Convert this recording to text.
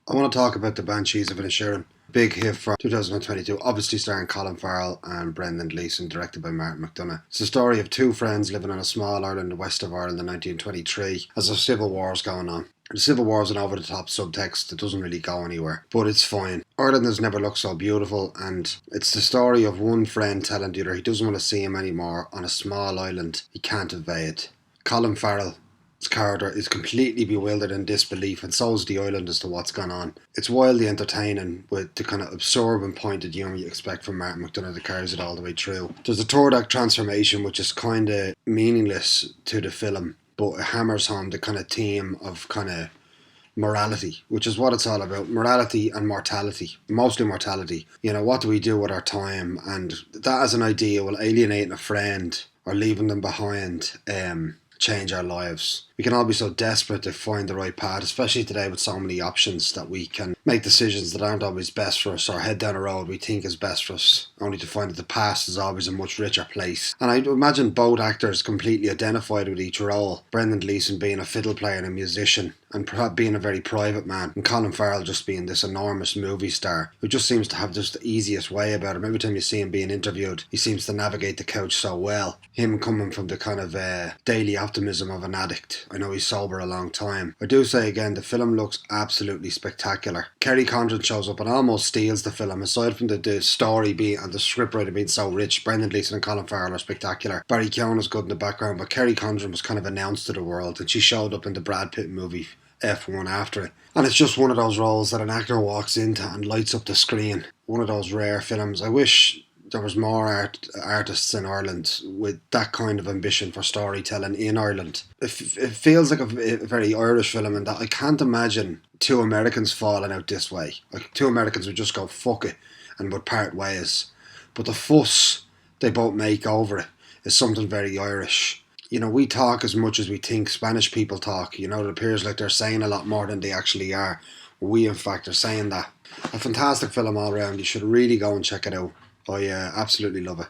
I want to talk about the Banshees of Inisherin. Big hit from 2022, obviously starring Colin Farrel and Brendan Gleason, directed by Martin McDonagh. It's the story of two friends living on a small island west of Ireland in 1923 as the Civil War is going on. The Civil War is an over-the-top subtext that doesn't really go anywhere, but it's fine. Ireland has never looked so beautiful, and it's the story of one friend telling the other he doesn't want to see him anymore on a small island he can't evade. Colin Farrell character is completely bewildered in disbelief, and so is the island as to what's gone on. It's wildly entertaining with the kind of absurd and pointed humour you expect from Martin McDonagh that carries it all the way through. There's a third act transformation which is kind of meaningless to the film, but it hammers home the kind of theme of kind of morality, which is what it's all about. Morality and mortality, mostly mortality. You know, what do we do with our time? And that as an idea will alienating a friend or leaving them behind change our lives. We can all be so desperate to find the right path, especially today with so many options, that we can make decisions that aren't always best for us or head down a road we think is best for us, only to find that the past is always a much richer place. And I imagine both actors completely identified with each role. Brendan Gleason being a fiddle player and a musician, and perhaps being a very private man, and Colin Farrell just being this enormous movie star who just seems to have just the easiest way about him. Every time you see him being interviewed, he seems to navigate the couch so well. Him coming from the kind of daily optimism of an addict. I know he's sober a long time. I do say again, the film looks absolutely spectacular. Kerry Condren shows up and almost steals the film. Aside from the story being and the scriptwriter being so rich, Brendan Gleeson and Colin Farrell are spectacular. Barry Keoghan is good in the background, but Kerry Condren was kind of announced to the world, and she showed up in the Brad Pitt movie F1 after it. And it's just one of those roles that an actor walks into and lights up the screen. One of those rare films. I wish there was more artists in Ireland with that kind of ambition for storytelling in Ireland. It feels like a very Irish film, in that I can't imagine two Americans falling out this way. Like, two Americans would just go fuck it and would part ways. But the fuss they both make over it is something very Irish. You know, we talk as much as we think Spanish people talk. You know, it appears like they're saying a lot more than they actually are. We, in fact, are saying that. A fantastic film all round. You should really go and check it out. I absolutely love it.